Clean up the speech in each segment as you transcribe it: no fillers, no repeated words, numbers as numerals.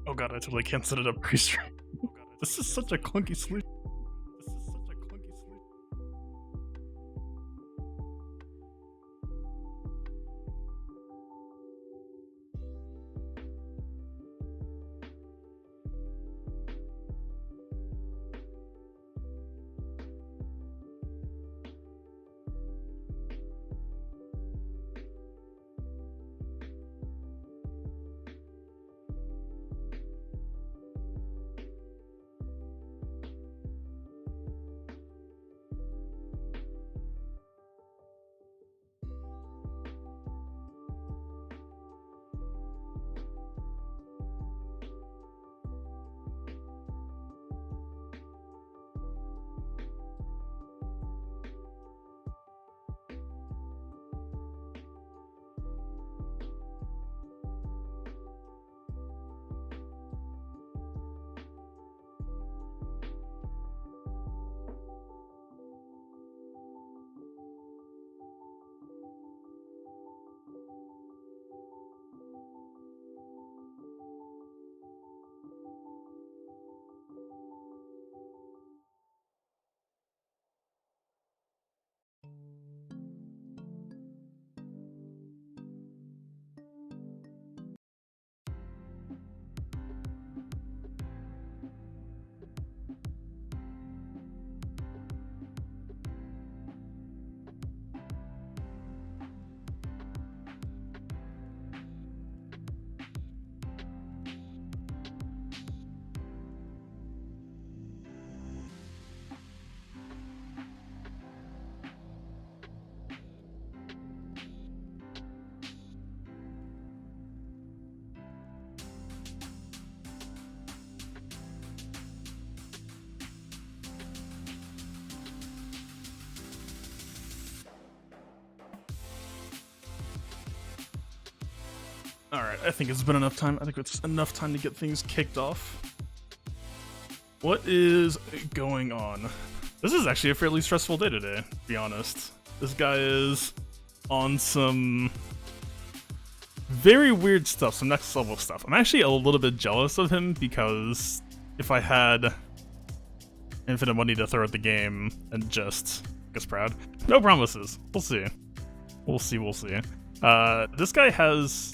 Oh god, I totally can't set it up pre-stream. This is such a clunky sleep. Alright, I think it's been enough time. I think it's enough time to get things kicked off. What is going on? This is actually a fairly stressful day today, to be honest. This guy is on some very weird stuff, some next level stuff. I'm actually a little bit jealous of him because if I had infinite money to throw at the game and just gets proud. No promises. We'll see. We'll see. This guy has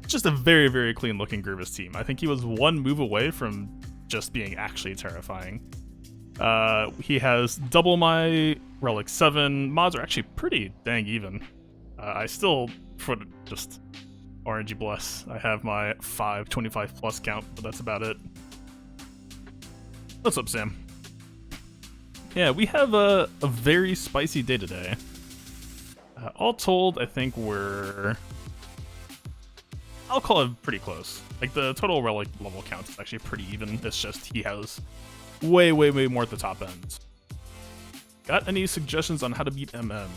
just a very, very clean looking Grievous team. I think he was one move away from just being actually terrifying. He has double my Relic 7. Mods are actually pretty dang even. I still, for just RNG bless, I have my 525 plus count, but that's about it. What's up, Sam? Yeah, we have a very spicy day today. All told, I think I'll call it pretty close. Like, the total Relic level count is actually pretty even. It's just he has way more at the top end. Got any suggestions on how to beat MM?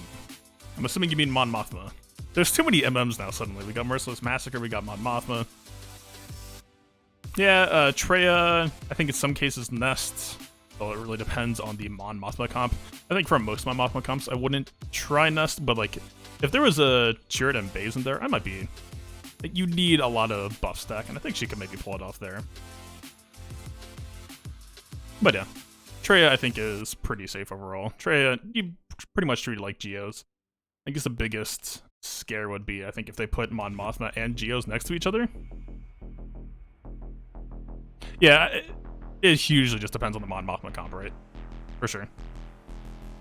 I'm assuming you mean Mon Mothma. There's too many MMs now suddenly. We got Merciless Massacre, we got Mon Mothma. Yeah, Treya, I think in some cases Nest. Well, it really depends on the Mon Mothma comp. I think for most Mon Mothma comps, I wouldn't try Nest, but like, if there was a Qi'ra and Baze in there, I might be. You need a lot of buff stack, and I think she could maybe pull it off there. But yeah, Treya I think is pretty safe overall. Treya, you pretty much treated like Geos. I guess the biggest scare would be, I think, if they put Mon Mothma and Geos next to each other. Yeah, it hugely just depends on the Mon Mothma comp, right? For sure.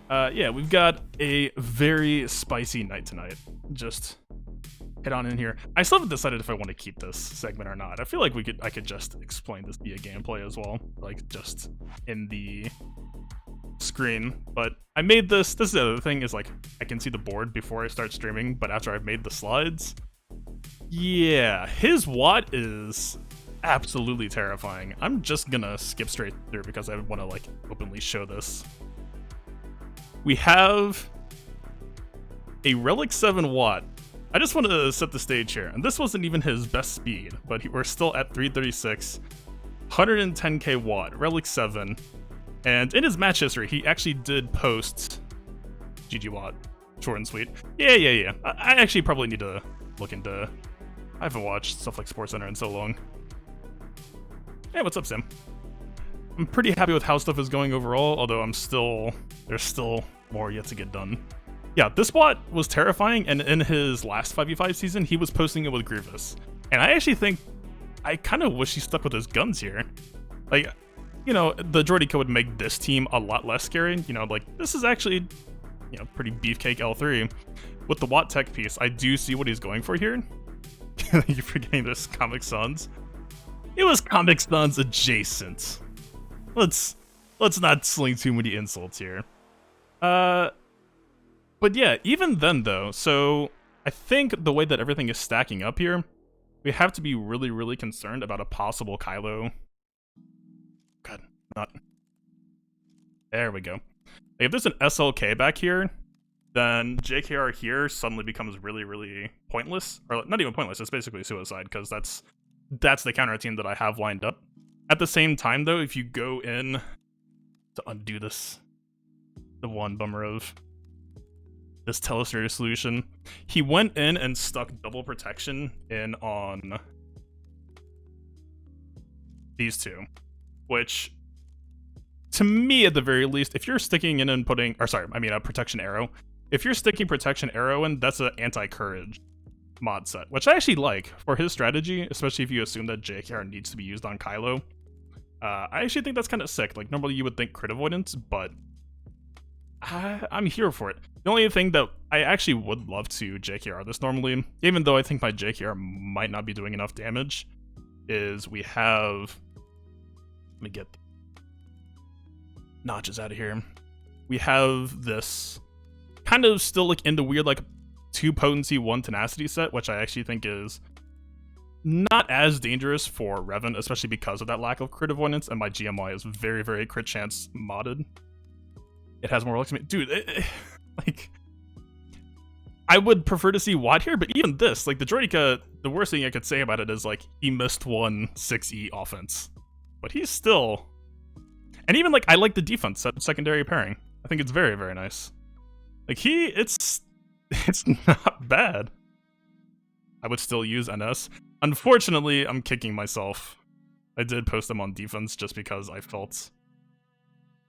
Yeah, we've got a very spicy night tonight. Just head on in here. I still haven't decided if I want to keep this segment or not. I feel like I could just explain this via gameplay as well, like just in the screen. But I made this. This is the other thing, is like I can see the board before I start streaming, but after I've made the slides, yeah, his Watt is absolutely terrifying. I'm just gonna skip straight through because I want to like openly show this. We have a Relic 7 Watt. I just want to set the stage here, and this wasn't even his best speed, but we're still at 336, 110k Watt, Relic 7, and in his match history, he actually did post GG Watt, short and sweet. Yeah. I actually probably need to look into. I haven't watched stuff like SportsCenter in so long. Hey, what's up, Sam? I'm pretty happy with how stuff is going overall, although there's still more yet to get done. Yeah, this bot was terrifying, and in his last 5v5 season, he was posting it with Grievous. And I actually think, I kind of wish he stuck with his guns here. Like, you know, the Droideka would make this team a lot less scary. You know, like, this is actually, you know, pretty beefcake L3. With the Watt Tech piece, I do see what he's going for here. You're forgetting this Comic Sans. It was Comic Sans adjacent. Let's not sling too many insults here. But yeah, even then though, so I think the way that everything is stacking up here, we have to be really, really concerned about a possible Kylo. God, not. There we go. Like, if there's an SLK back here, then JKR here suddenly becomes really, really pointless. Or not even pointless, it's basically suicide, because that's the counter team that I have lined up. At the same time though, if you go in to undo this, the one bummer of this Telestrator solution, he went in and stuck double protection in on these two, which to me at the very least, if you're sticking in and putting, or sorry, I mean a protection arrow, if you're sticking protection arrow in, that's an anti-courage mod set, which I actually like for his strategy, especially if you assume that JKR needs to be used on Kylo. I actually think that's kind of sick. Like, normally you would think crit avoidance, but I'm here for it. The only thing that I actually would love to JKR this normally, even though I think my JKR might not be doing enough damage, is we have... Let me get notches out of here. We have this kind of still like in the weird like 2 potency 1 tenacity set, which I actually think is not as dangerous for Revan, especially because of that lack of crit avoidance, and my GMY is very, very crit chance modded. It has more luck to me. Dude, like, I would prefer to see Watt here, but even this, like, the Droideka, the worst thing I could say about it is, like, he missed one 6E offense. But he's still... And even, like, I like the defense at secondary pairing. I think it's very, very nice. Like, it's not bad. I would still use NS. Unfortunately, I'm kicking myself. I did post them on defense just because I felt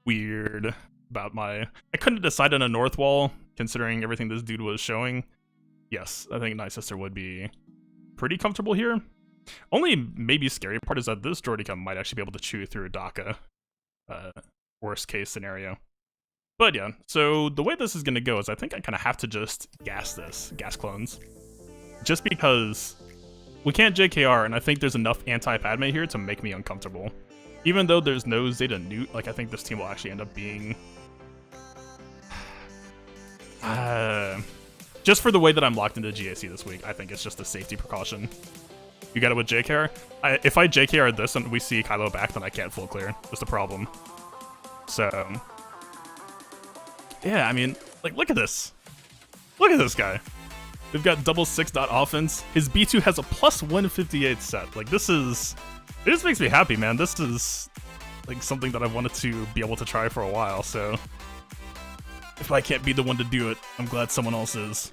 weird about my... I couldn't decide on a north wall, considering everything this dude was showing. Yes, I think Night Sister would be pretty comfortable here. Only maybe scary part is that this Droideka might actually be able to chew through Daka. Worst case scenario. But yeah, so the way this is going to go is I think I kind of have to just gas clones. Just because we can't JKR, and I think there's enough anti-Padme here to make me uncomfortable. Even though there's no Zeta Nute, like, I think this team will actually end up being... just for the way that I'm locked into GAC this week, I think it's just a safety precaution. You got it with JKR? If I JKR this and we see Kylo back, then I can't full clear. That's the problem. So... yeah, I mean, like, look at this. Look at this guy. We've got double 6-dot offense. His B2 has a plus 158 set. Like, this is... it just makes me happy, man. This is, like, something that I've wanted to be able to try for a while, so... if I can't be the one to do it, I'm glad someone else is.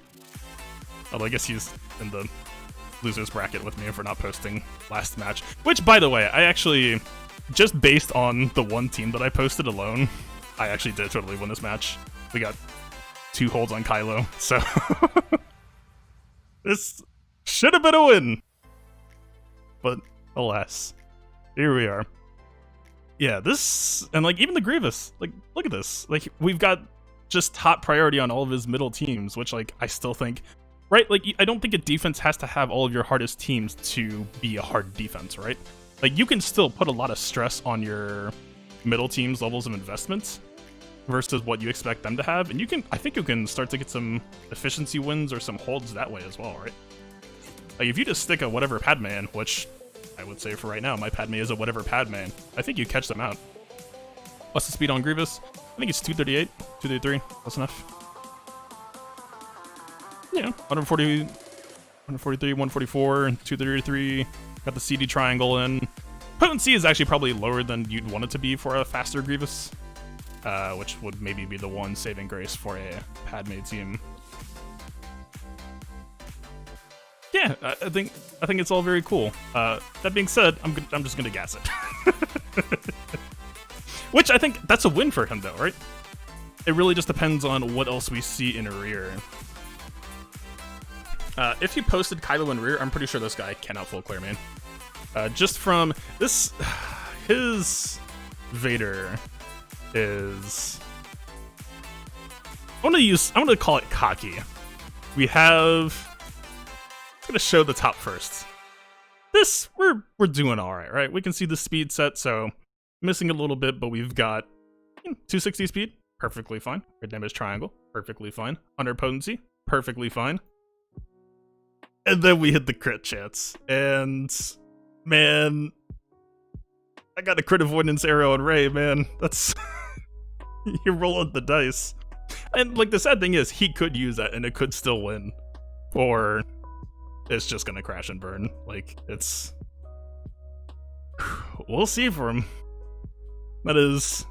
Although I guess he's in the loser's bracket with me for not posting last match. Which, by the way, I actually... just based on the one team that I posted alone, I actually did totally win this match. We got 2 holds on Kylo, so this should have been a win. But alas, here we are. Yeah, this, and like even the Grievous, like look at this. Like we've got just top priority on all of his middle teams, which like I still think, right? Like I don't think a defense has to have all of your hardest teams to be a hard defense, right? Like you can still put a lot of stress on your middle team's levels of investment versus what you expect them to have, and I think you can start to get some efficiency wins or some holds that way as well, right? Like if you just stick a whatever Padme in, which I would say for right now, my Padme is a whatever Padme, I think you catch them out. What's the speed on Grievous? I think it's 238, 233, that's enough. Yeah, 140, 143, 144, 233, got the CD triangle in. Potency is actually probably lower than you'd want it to be for a faster Grievous, which would maybe be the one saving grace for a Padme team. Yeah, I think it's all very cool. That being said, I'm just gonna gas it, which I think that's a win for him though, right? It really just depends on what else we see in rear. If you posted Kylo in rear, I'm pretty sure this guy cannot full clear, man. Just from this, his Vader is. I'm gonna call it cocky. We have. I'm gonna show the top first. This we're doing all right? We can see the speed set, so missing a little bit, but we've got 260 speed, perfectly fine. Crit damage triangle, perfectly fine. 100 potency, perfectly fine. And then we hit the crit chance, and man, I got a crit avoidance arrow and Ray, man. That's you're rolling the dice, and like the sad thing is, he could use that and it could still win, or it's just gonna crash and burn. Like, it's... We'll see for him. That is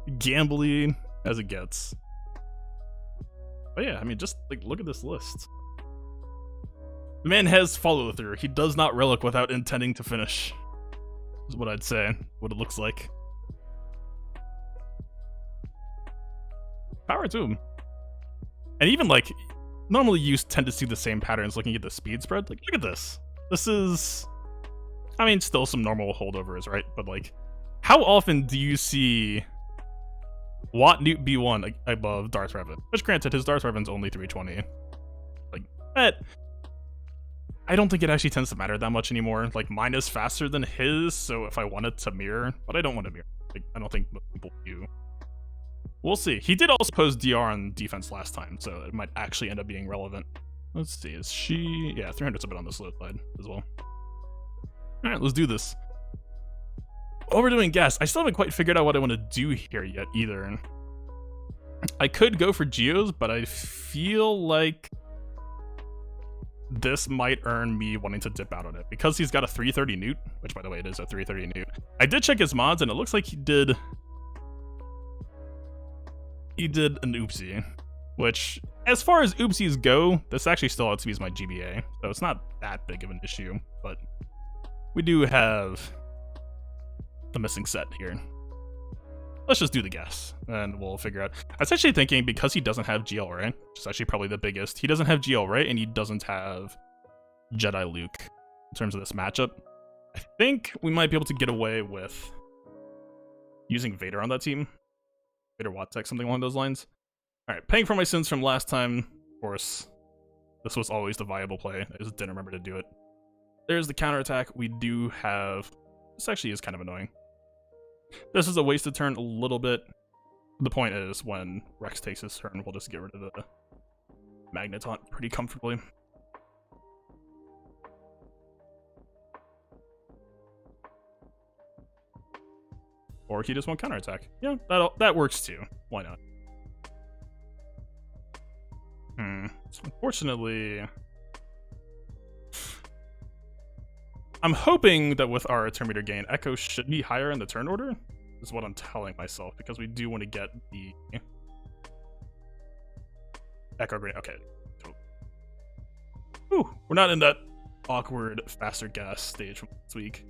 gambly as it gets. But yeah, I mean, just, like, look at this list. The man has follow-through. He does not relic without intending to finish. Is what I'd say. What it looks like. Power to him. And even, like... Normally you tend to see the same patterns looking at the speed spread. Like, look at this. This is... I mean, still some normal holdovers, right? But, like, how often do you see Watt Nute B1 above Darth Revan? Which, granted, his Darth Revan's only 320. Like, that... I don't think it actually tends to matter that much anymore. Like, mine is faster than his, so if I wanted to mirror... But I don't want to mirror. Like, I don't think most people do. We'll see. He did also pose DR on defense last time, so it might actually end up being relevant. Let's see, is she... Yeah, 300's a bit on the slow side as well. Alright, let's do this. While we're doing gas, I still haven't quite figured out what I want to do here yet, either. I could go for Geos, but I feel like this might earn me wanting to dip out on it. Because he's got a 330 Nute, which, by the way, it is a 330 Nute. I did check his mods, and it looks like he did an oopsie, which, as far as oopsies go, this actually still outspeeds my GBA, so it's not that big of an issue, but we do have the missing set here. Let's just do the guess, and we'll figure out. I was actually thinking, because he doesn't have GL Ray, which is actually probably the biggest, he doesn't have GL Ray, and he doesn't have Jedi Luke in terms of this matchup. I think we might be able to get away with using Vader on that team. Vader Watt Tech, something along those lines. Alright, paying for my sins from last time. Of course, this was always the viable play. I just didn't remember to do it. There's the counterattack. We do have... This actually is kind of annoying. This is a wasted turn a little bit. The point is, when Rex takes his turn, we'll just get rid of the Magneton pretty comfortably. Or he just won't counterattack. Yeah, that works too. Why not? Unfortunately, I'm hoping that with our turn meter gain, Echo should be higher in the turn order, is what I'm telling myself, because we do want to get the Echo Green. Okay. Ooh, we're not in that awkward faster gas stage from last week.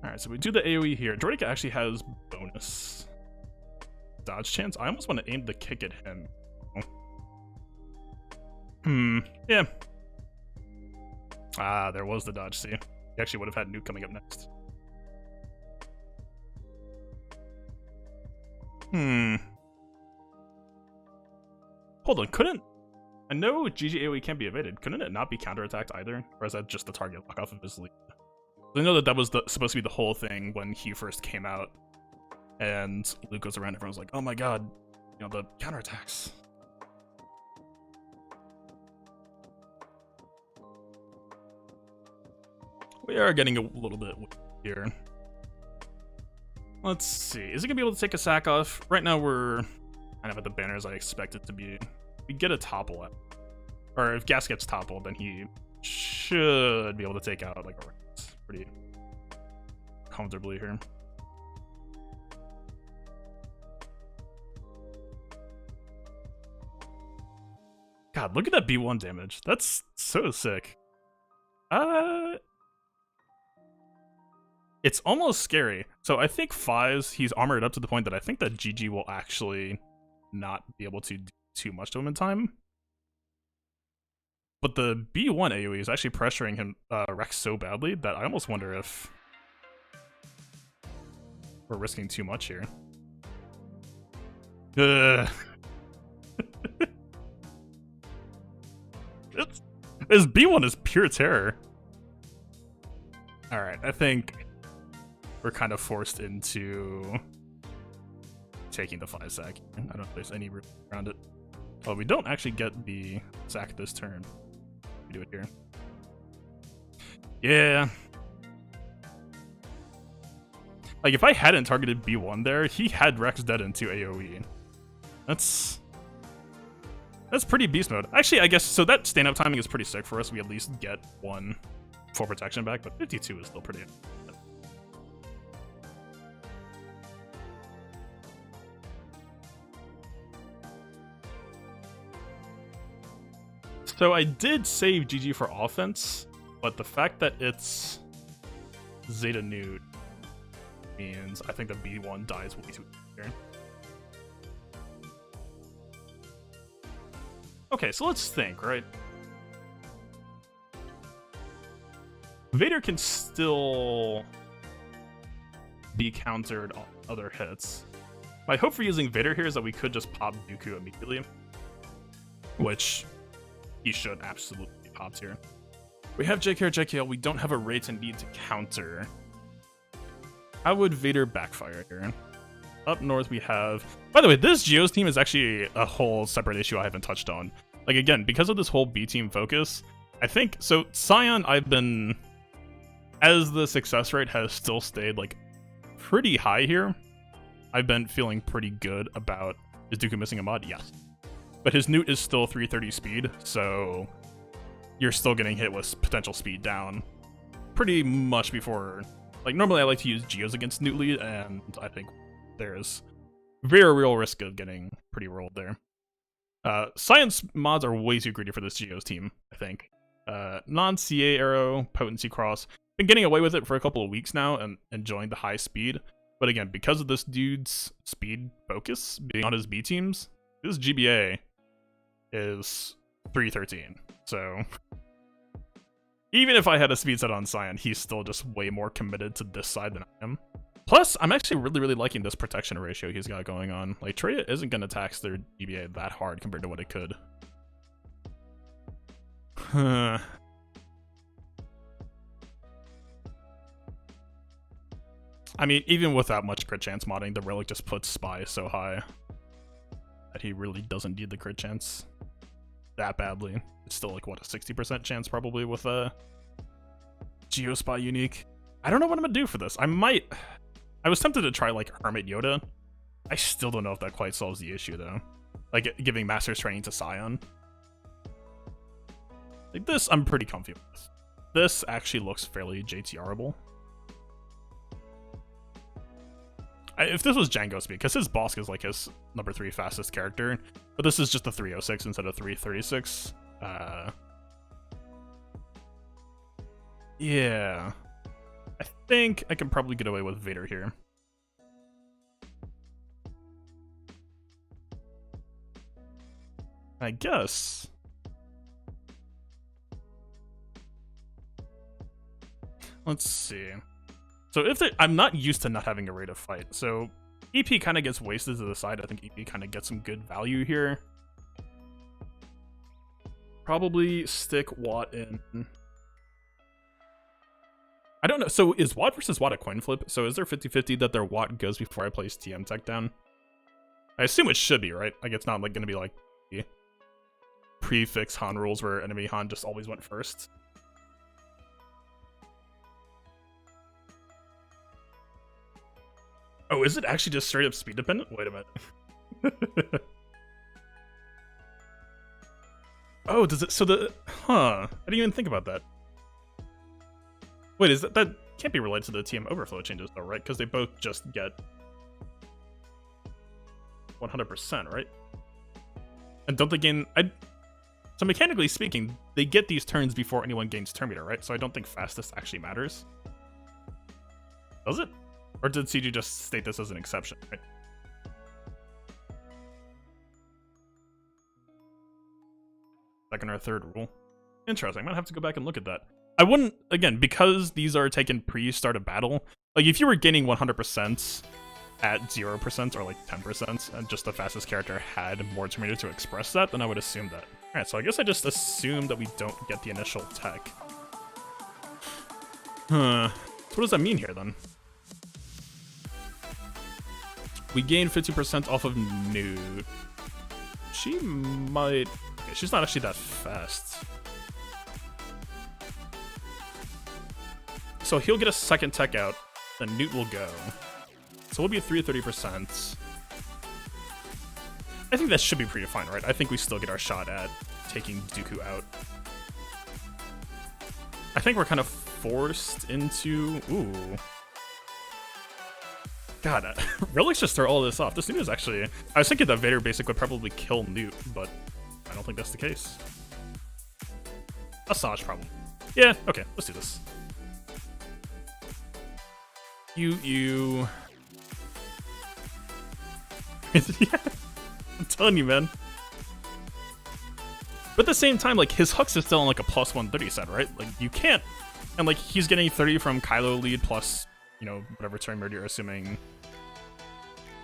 Alright, so we do the AoE here. Droideka actually has bonus dodge chance. I almost want to aim the kick at him. Yeah. Ah, there was the dodge, see. He actually would have had Nute coming up next. Hold on, couldn't... I know GG AoE can't be evaded. Couldn't it not be counterattacked either? Or is that just the target lock off of his lead? I know that was supposed to be the whole thing when he first came out. And Luke goes around, everyone's like, oh my god, you know, the counterattacks. We are getting a little bit here. Let's see. Is he gonna be able to take a sack off? Right now we're kind of at the banners I expect it to be. We get a topple out. Or if Gas gets toppled, then he should be able to take out like a pretty comfortably here. God, look at that B1 damage. That's so sick. It's almost scary. So I think Fives, he's armored up to the point that I think that GG will actually not be able to do too much to him in time. But the B1 AoE is actually pressuring him, Rex so badly that I almost wonder if we're risking too much here. This B1 is pure terror. Alright, I think we're kind of forced into taking the 5 sack. I don't know if there's any room around it. Oh, we don't actually get the sack this turn. We do it here. Yeah. Like, if I hadn't targeted B1 there, he had Rex dead into AoE. That's pretty beast mode. Actually, I guess, so that stand-up timing is pretty sick for us. We at least get one full protection back, but 52 is still pretty... So I did save GG for offense, but the fact that it's Zeta Nute means I think the B1 dies way too early. Okay, so let's think, right? Vader can still be countered on other hits. My hope for using Vader here is that we could just pop Dooku immediately, which he should absolutely be popped here. We have JK or JKL, we don't have a rate and need to counter. How would Vader backfire here? Up north we have... By the way, this Geos team is actually a whole separate issue I haven't touched on. Like, again, because of this whole B team focus, I think... So, Scion, I've been... As the success rate has still stayed, like, pretty high here, I've been feeling pretty good about... Is Dooku missing a mod? Yes. But his Nute is still 330 speed, so you're still getting hit with potential speed down pretty much before... Like, normally I like to use Geos against Nute lead, and I think there's very real risk of getting pretty rolled there. Science mods are way too greedy for this Geos team, I think. Non-CA arrow, potency cross. Been getting away with it for a couple of weeks now and enjoying the high speed. But again, because of this dude's speed focus being on his B teams, this GBA is 313. So even if I had a speed set on Scion, he's still just way more committed to this side than I am. Plus, I'm actually really liking this protection ratio he's got going on. Like, Traya isn't going to tax their GBA that hard compared to what it could. I mean, even without much crit chance modding, the Relic just puts Spy so high that he really doesn't need the crit chance that badly. It's still like, what, a 60% chance probably with a Geospy unique. I don't know what I'm gonna do for this. I was tempted to try like Hermit Yoda. I still don't know if that quite solves the issue though. Like giving Master's Training to Scion. Like this, I'm pretty comfy with. This actually looks fairly JTR-able. If this was Django speed, because his boss is like his number 3 fastest character, but this is just the 306 instead of 336. Yeah. I think I can probably get away with Vader here. I guess Let's see. So if I'm not used to not having a rate of fight, so EP kind of gets wasted to the side. I think EP kind of gets some good value here. Probably stick Watt in. I don't know. So is Watt versus Watt a coin flip? So is there 50-50 that their Watt goes before I place TM tech down? I assume it should be, right? Like, it's not like going to be like the prefix Han rules where enemy Han just always went first. Oh, is it actually just straight up speed dependent? Wait a minute. Oh, does it? So I didn't even think about that. Wait, is that can't be related to the TM overflow changes though, right? Because they both just get 100%, right? And don't they gain? So mechanically speaking, they get these turns before anyone gains turn meter, right? So I don't think fastest actually matters. Does it? Or did CG just state this as an exception, right? Second or third rule. Interesting. I might have to go back and look at that. I wouldn't, again, because these are taken pre-start of battle, like if you were gaining 100% at 0% or like 10%, and just the fastest character had more turn meter to express that, then I would assume that. Alright, so I guess I just assume that we don't get the initial tech. Huh. So what does that mean here then? We gain 50% off of Nute. She might... Okay, she's not actually that fast. So he'll get a second tech out, then Nute will go. So we'll be at 330%. I think that should be pretty fine, right? I think we still get our shot at taking Dooku out. I think we're kind of forced into... Ooh. God, Relic's just throw all this off. This Nute is actually... I was thinking that Vader basically would probably kill Nute, but I don't think that's the case. Asajj problem. Yeah, okay, let's do this. You... Yeah, I'm telling you, man. But at the same time, like, his hooks is still on, like, a plus 130 set, right? Like, you can't... And, like, he's getting 30 from Kylo lead plus, you know, whatever turn mode you're assuming. And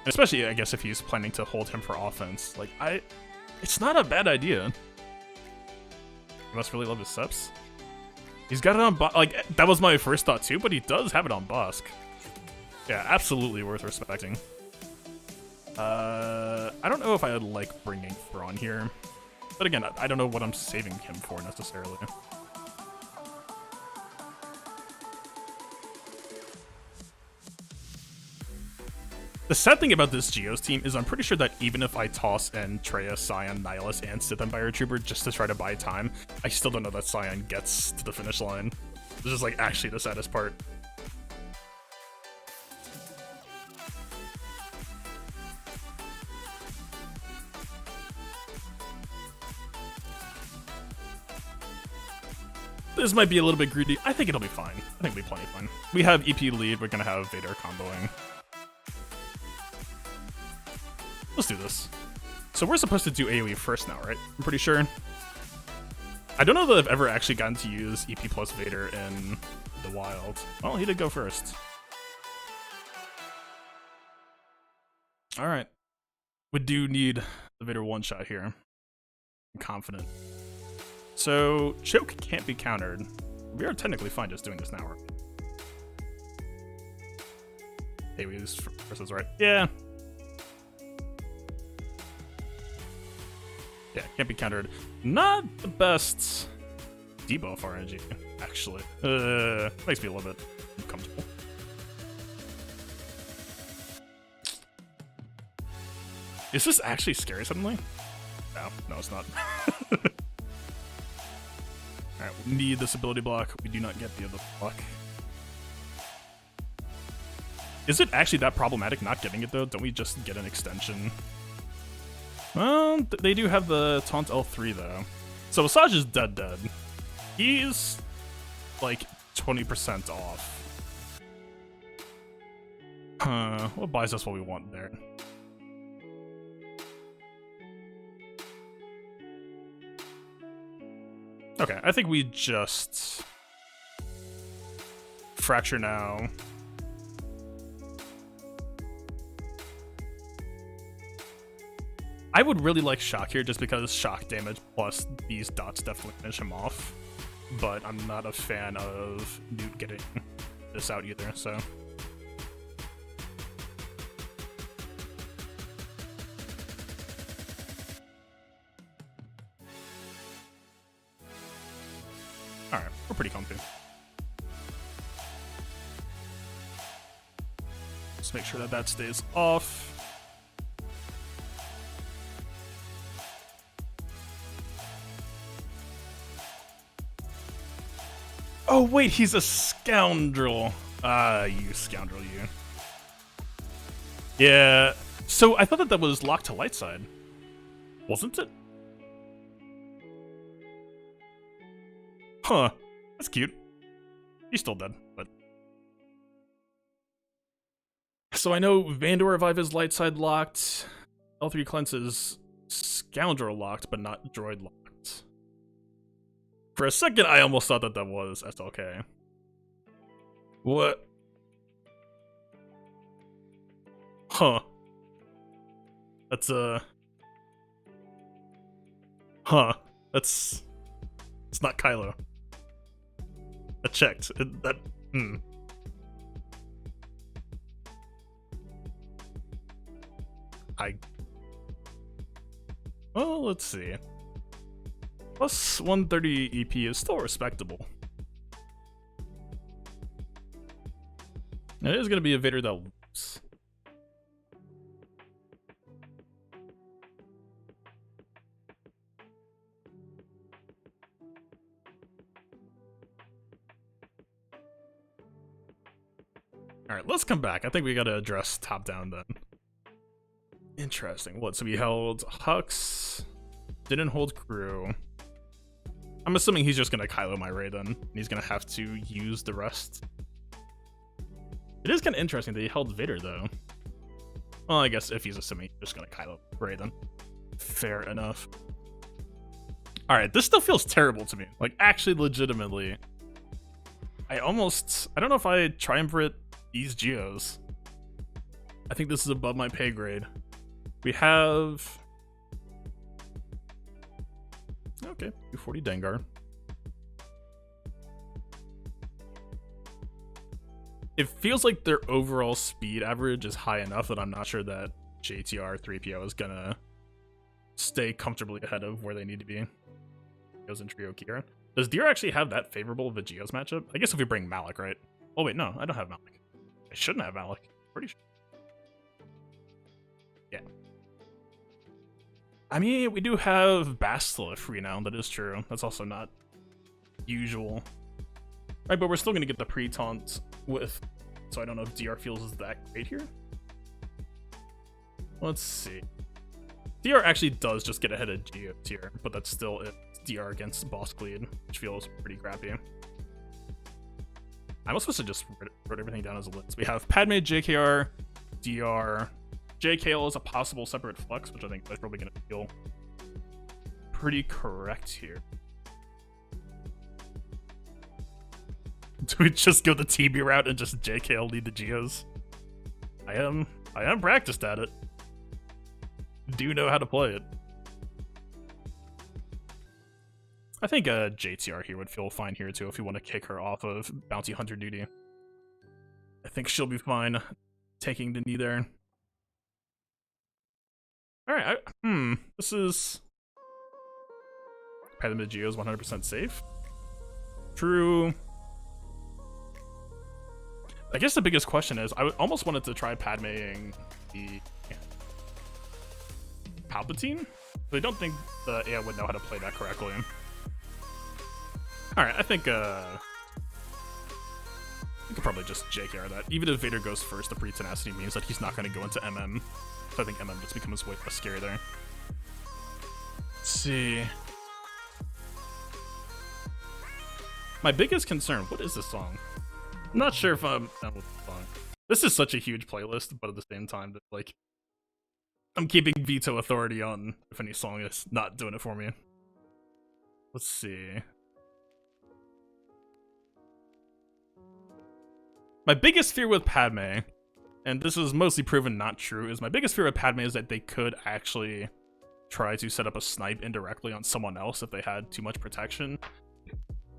especially, I guess, if he's planning to hold him for offense. Like, it's not a bad idea. You must really love his seps. He's got it on... Like, that was my first thought, too, but he does have it on Bosk. Yeah, absolutely worth respecting. I don't know if I would like bringing Thrawn here. But again, I don't know what I'm saving him for, necessarily. The sad thing about this Geos team is I'm pretty sure that even if I toss in Traya, Scion, Nihilus, and Sith Empire Trooper just to try to buy time, I still don't know that Scion gets to the finish line. This is like actually the saddest part. This might be a little bit greedy. I think it'll be fine. I think it'll be plenty fine. We have EP lead. We're going to have Vader comboing. Let's do this. So we're supposed to do AoE first now, right? I'm pretty sure. I don't know that I've ever actually gotten to use EP plus Vader in the wild. Well, he did go first. Alright. We do need the Vader one-shot here. I'm confident. So, choke can't be countered. We are technically fine just doing this now, right? AoE versus right. Yeah. Yeah, can't be countered. Not the best debuff RNG, actually. Makes me a little bit uncomfortable. Is this actually scary suddenly? No, it's not. Alright, we need this ability block. We do not get the other block. Is it actually that problematic not getting it, though? Don't we just get an extension? Well, they do have the Taunt L3, though. So Asajj is dead. He's, like, 20% off. What buys us what we want there? Okay, I think we just Fracture now. I would really like Shock here just because shock damage plus these dots definitely finish him off. But I'm not a fan of Nute getting this out either, so. Alright, we're pretty comfy. Let's make sure that that stays off. Oh wait, he's a scoundrel. You scoundrel, you. Yeah, so I thought that that was locked to light side. Wasn't it? Huh, that's cute. He's still dead, but... So I know Vader Revive is light side locked. L3 Cleanse is Scoundrel locked, but not Droid locked. For a second, I almost thought that that was SLK. What? Huh. That's, Huh. That's... It's not Kylo. I checked. Well, let's see. Plus 130 EP is still respectable. It is going to be a Vader that loops. Alright, let's come back. I think we gotta address top down then. Interesting. What? So we held Hux, didn't hold crew. I'm assuming he's just gonna Kylo my Ray then, and he's gonna have to use the rest. It is kind of interesting that he held Vader though. Well, I guess if he's assuming he's just gonna Kylo Ray then. Fair enough. Alright, this still feels terrible to me. Like, actually, legitimately. I don't know if I triumvirate these Geos. I think this is above my pay grade. We have... Okay, 240 Dengar. It feels like their overall speed average is high enough that I'm not sure that JTR 3PO is gonna stay comfortably ahead of where they need to be. Geos and Trio Qi'ra. Does Deer actually have that favorable of a Geos matchup? I guess if we bring Malak, right? Oh wait, no, I don't have Malak. I shouldn't have Malak. Pretty sure. Yeah. I mean, we do have Bastila free now, that is true. That's also not usual. Right, but we're still gonna get the pre-taunt with, so I don't know if DR feels is that great here. Let's see. DR actually does just get ahead of Geos here, but that's still it. DR against Boss Cleed, which feels pretty crappy. I'm supposed to just wrote everything down as a list. We have Padme, JKR, DR, JKL is a possible separate flex, which I think is probably going to feel pretty correct here. Do we just go the TB route and just JKL lead the Geos? I am practiced at it. Do know how to play it. I think JTR here would feel fine here too if we want to kick her off of Bounty Hunter duty. I think she'll be fine taking the knee there. Alright, this is... Padme Geos 100% safe. True. I guess the biggest question is, I almost wanted to try Padmeing the Palpatine, but I don't think the AI would know how to play that correctly. Alright, I think, we could probably just JKR that. Even if Vader goes first, the pre-tenacity means that he's not going to go into MM. So I think MM just becomes way less scary there. Let's see. My biggest concern, what is this song? I'm not sure if I'm done with the song. This is such a huge playlist, but at the same time, that like, I'm keeping veto authority on if any song is not doing it for me. Let's see. My biggest fear with Padme, and this is mostly proven not true, is my biggest fear with Padme is that they could actually try to set up a snipe indirectly on someone else if they had too much protection.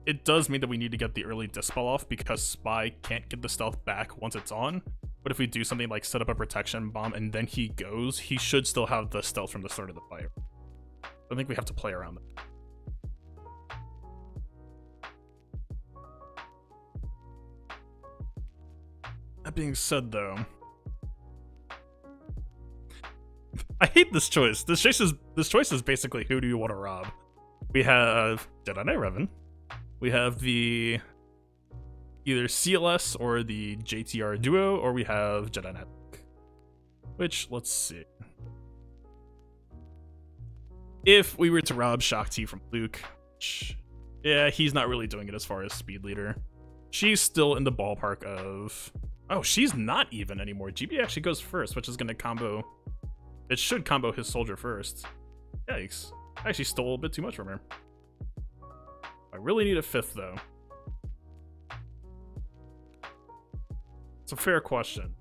It does mean that we need to get the early dispel off because Spy can't get the stealth back once it's on. But if we do something like set up a protection bomb and then he goes, he should still have the stealth from the start of the fight. I think we have to play around that. That being said, though, I hate this choice. This choice is basically who do you want to rob? We have Jedi Knight Revan. We have the either CLS or the JTR duo, or we have Jedi Knight. Which, let's see. If we were to rob Shaak Ti from Luke, yeah, he's not really doing it as far as speed leader. She's still in the ballpark of... Oh, she's not even anymore. GB actually goes first, which is going to combo... It should combo his soldier first. Yikes. I actually stole a bit too much from her. I really need a 5th, though. It's a fair question.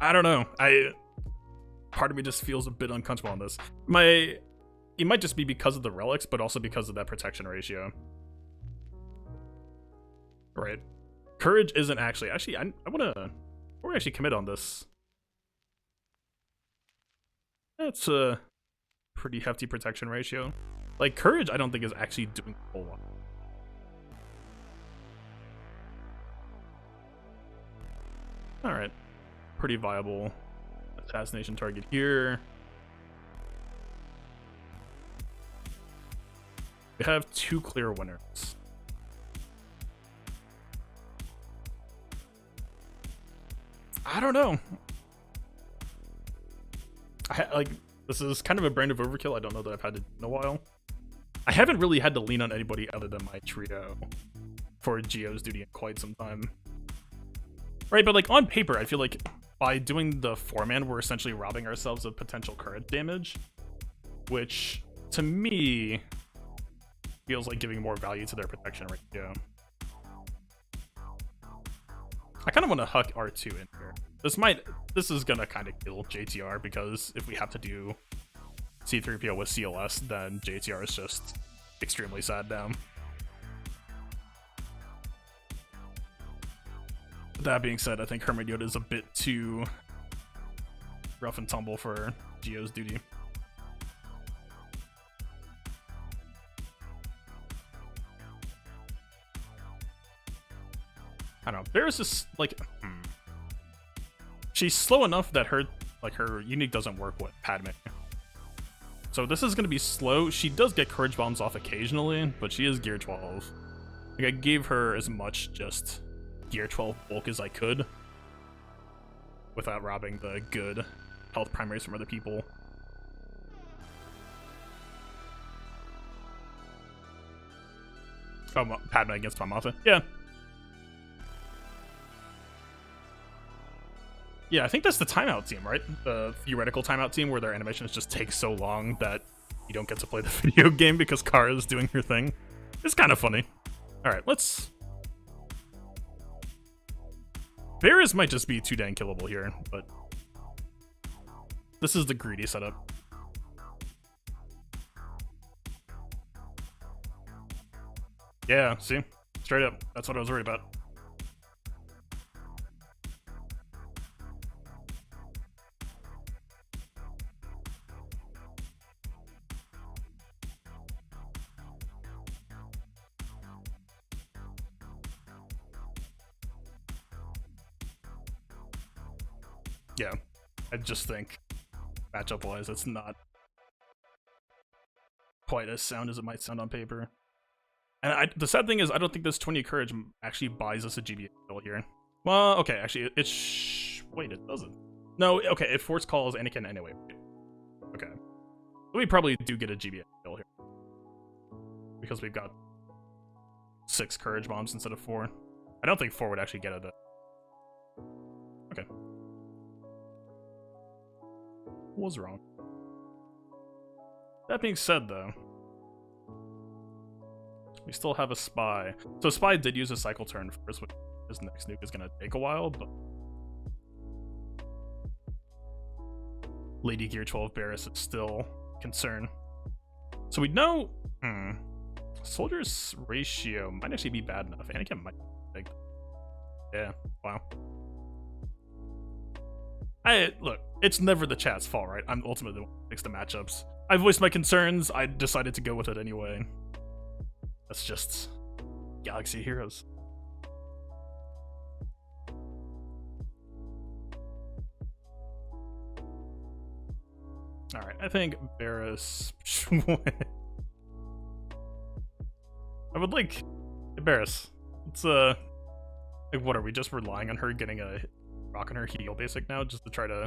I don't know. Part of me just feels a bit uncomfortable on this. It might just be because of the relics, but also because of that protection ratio. Right. Courage isn't actually... I want to... We're actually commit on this. That's a pretty hefty protection ratio. Like, Courage I don't think is actually doing a whole lot. Alright. Pretty viable assassination target here. We have 2 clear winners. I don't know. Like, this is kind of a brand of overkill I don't know that I've had to in a while. I haven't really had to lean on anybody other than my trio for Geos duty in quite some time. Right, but like on paper, I feel like by doing the 4-man, we're essentially robbing ourselves of potential current damage, which to me feels like giving more value to their protection ratio. I kind of want to huck R2 in here. This is gonna kind of kill JTR because if we have to do C-3PO with CLS, then JTR is just extremely sad now. That being said, I think Hermit Yoda is a bit too rough and tumble for Geo's duty. I don't know. Barris is like, she's slow enough that her unique doesn't work with Padme. So this is gonna be slow. She does get courage bombs off occasionally, but she is gear 12. Like I gave her as much just gear 12 bulk as I could without robbing the good health primaries from other people. Oh, Padme against Mamata. Yeah. Yeah, I think that's the timeout team, right? The theoretical timeout team where their animations just take so long that you don't get to play the video game because Kara is doing her thing. It's kind of funny. Alright, let's... Varys might just be too dang killable here, but... This is the greedy setup. Yeah, see? Straight up. That's what I was worried about. Yeah, I just think matchup-wise, it's not quite as sound as it might sound on paper. And the sad thing is, I don't think this 20 courage actually buys us a GBA kill here. Well, okay, actually, wait, it doesn't. No, okay, it force calls Anakin anyway. Okay. We probably do get a GBA kill here. Because we've got 6 courage bombs instead of 4. I don't think 4 would actually get it, though. Okay. Was wrong. That being said, though, We still have a spy. So spy did use a cycle turn first, which his next nuke is gonna take a while, but Lady Gear 12 Barris is still a concern. So we know Soldier's ratio might actually be bad enough. Anakin might be big. Yeah, wow. Look, it's never the chat's fault, right? I'm ultimately the one who picks the matchups. I voiced my concerns, I decided to go with it anyway. That's just Galaxy Heroes. Alright, I think Barris. I would like Barris. It's like, what are we just relying on her getting a rock on her heel basic now just to try to.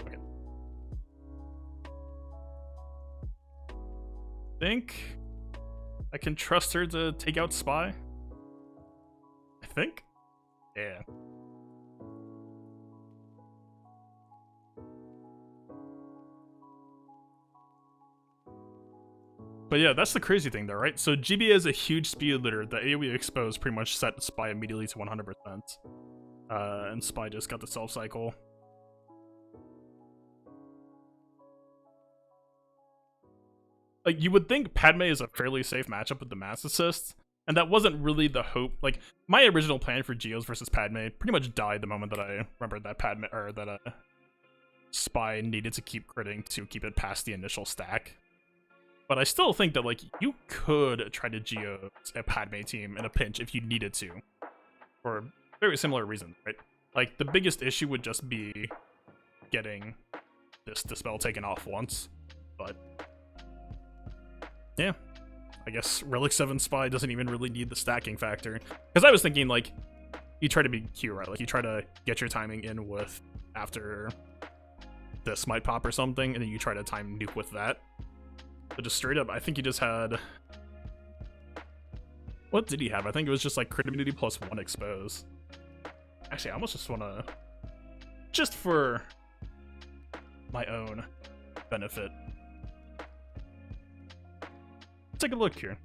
Okay. Think I can trust her to take out Spy? I think? Yeah. But yeah, that's the crazy thing though, right? So GB is a huge speed leader. The AoE exposed pretty much set Spy immediately to 100%. And Spy just got the self cycle. Like, you would think Padme is a fairly safe matchup with the mass assist, and that wasn't really the hope. Like, my original plan for Geos versus Padme pretty much died the moment that I remembered that Padme, or that Spy needed to keep critting to keep it past the initial stack. But I still think that, like, you could try to Geos a Padme team in a pinch if you needed to, for very similar reasons, right? Like, the biggest issue would just be getting this dispel taken off once, but yeah, I guess Relic 7 Spy doesn't even really need the stacking factor. Because I was thinking, like, you try to be Qi'ra, like, you try to get your timing in with after this might pop or something, and then you try to time nuke with that. But just straight up, I think he just had. What did he have? I think it was just like crit immunity plus 1 expose. Actually, I almost just want to. Just for my own benefit. Take a look here.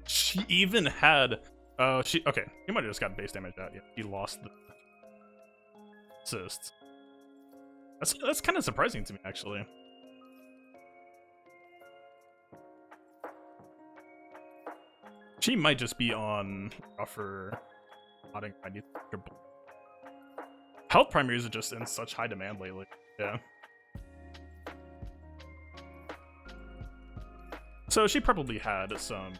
She even had. Okay. He might have just got base damage out. Yeah, he lost the assist. That's kind of surprising to me, actually. She might just be on rougher modding. I need health primaries are just in such high demand lately. Yeah. So she probably had some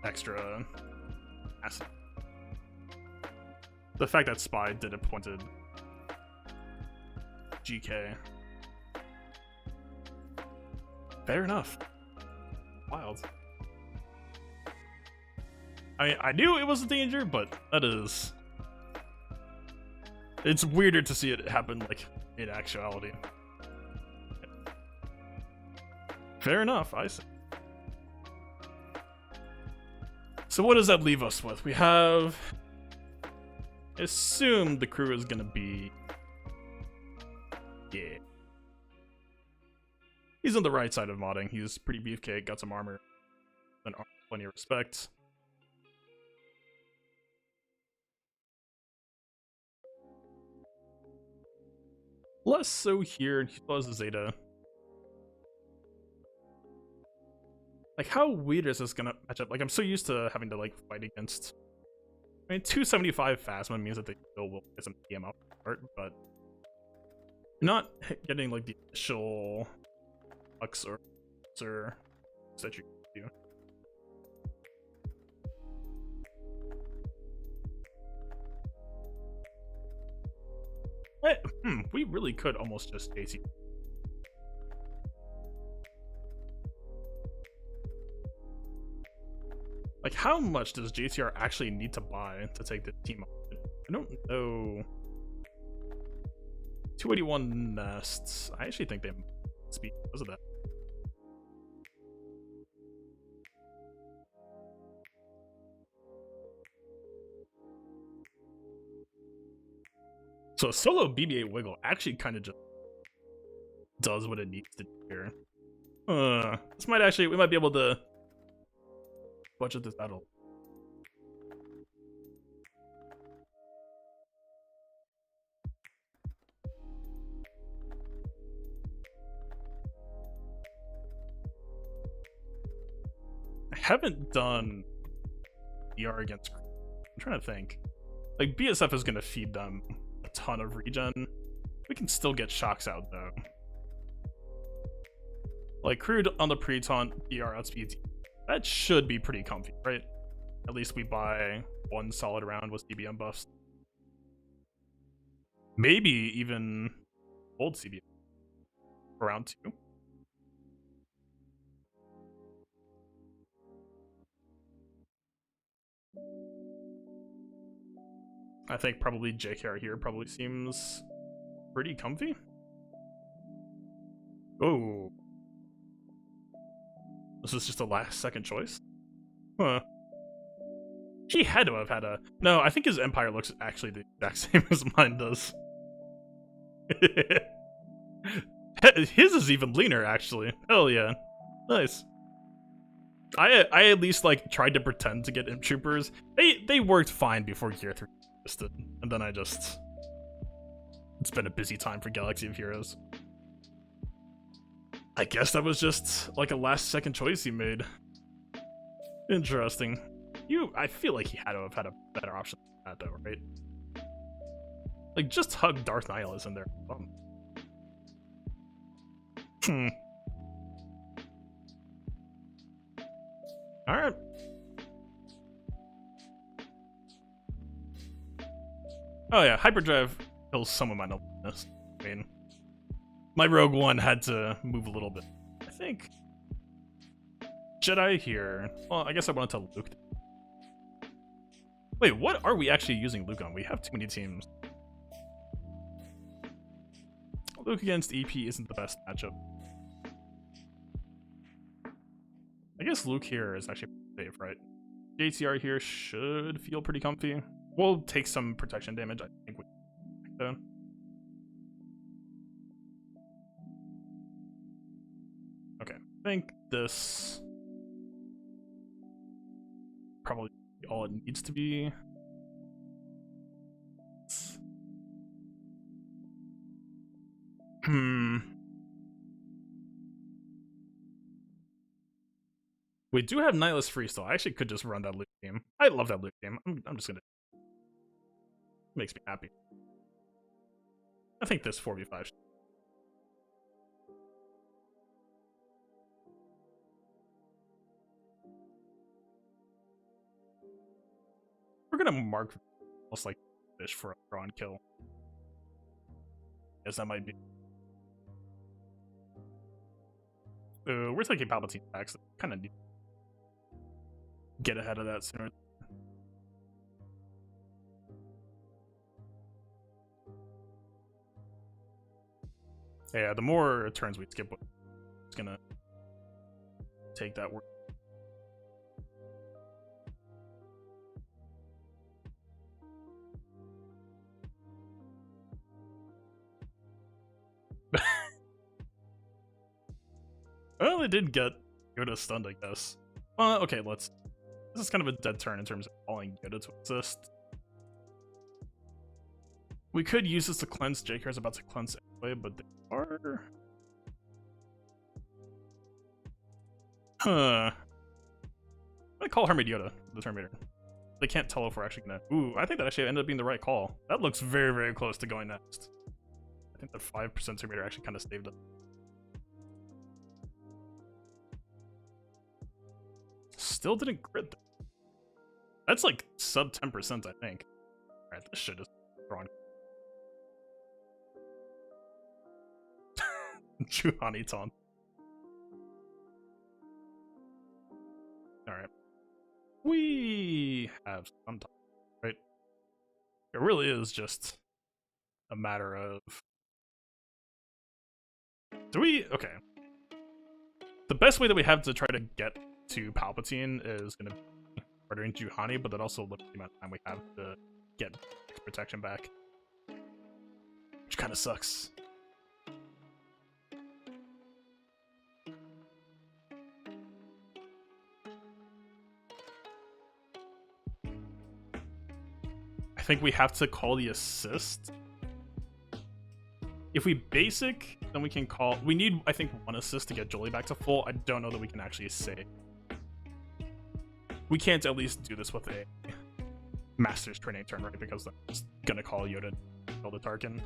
extra acid. The fact that Spy did a pointed GK. Fair enough. Wild. I knew it was a danger, but that is. It's weirder to see it happen, like, in actuality. Fair enough, I see. So what does that leave us with? We have. I assume the crew is gonna be. Yeah. He's on the right side of modding. He's pretty beefcake, got some armor, and plenty of respect. Less so here, and he still has the Zeta. Like, how weird is this gonna match up? Like, I'm so used to having to, like, fight against. I mean, 275 Phasma means that they still will get some PM out part, but not getting, like, the initial Lux or that you do. We really could almost just JC. Like, how much does JCR actually need to buy to take the team up? I don't know. 281 nests. I actually think they must be because of that. So a solo BB-8 wiggle actually kind of just does what it needs to do here. This might actually, we might be able to budget this battle. I haven't done ER against. I'm trying to think. Like, BSF is going to feed them a ton of regen. We can still get shocks out, though. Like, crude on the pre-taunt, ER outspeeds. That should be pretty comfy, right? At least we buy one solid round with CBM buffs. Maybe even old CBM for round 2. I think probably JKR here probably seems pretty comfy. Oh. This is just a last second choice? Huh. He had to have had a... No, I think his Empire looks actually the exact same as mine does. His is even leaner, actually. Hell yeah. Nice. I at least, like, tried to pretend to get Imp Troopers. They worked fine before Gear 3 existed. And then I just... It's been a busy time for Galaxy of Heroes. I guess that was just, like, a last-second choice he made. Interesting. I feel like he had to have had a better option than that, though, right? Like, just hug Darth Nihilus in there. Alright. Oh yeah, Hyperdrive kills some of my nobleness. I mean, my Rogue One had to move a little bit. I think Jedi here. Well, I guess I wanted to Luke. Wait, what are we actually using Luke on? We have too many teams. Luke against EP isn't the best matchup. I guess Luke here is actually safe, right? JTR here should feel pretty comfy. We'll take some protection damage, I think. Okay, I think this probably all it needs to be. We do have Nihilus free still. I actually could just run that loot game. I love that loot game. I'm just gonna... Makes me happy. I think this 4v5 we're gonna mark almost like fish for a drawn kill. Yes, that might be. We're taking Palpatine back, so kind of need to get ahead of that sooner. Yeah, the more turns we skip, it's gonna take that work. Well, it did get Yoda stunned, I guess. Okay, let's... This is kind of a dead turn in terms of calling Yoda to assist. We could use this to cleanse. JKR is about to cleanse anyway, but they are... I'm gonna call Hermit Yoda, the Terminator. They can't tell if we're actually gonna... Ooh, I think that actually ended up being the right call. That looks very, very close to going next. I think the 5% Terminator actually kind of saved it. Still didn't crit though. That's like sub 10%, I think. Alright, this shit is wrong. Juhani taunt. Alright. We have some time, right? It really is just a matter of... Do we... Okay. The best way that we have to try to get to Palpatine is going to be murdering Juhani, but that also limits the amount of time we have to get protection back. which kind of sucks. I think we have to call the assist. If we basic, then we can call... We need, I think, 1 assist to get Jolie back to full. I don't know that we can actually save. We can't at least do this with a Master's training turn, right? Because that's gonna call Yoda to kill the Tarkin.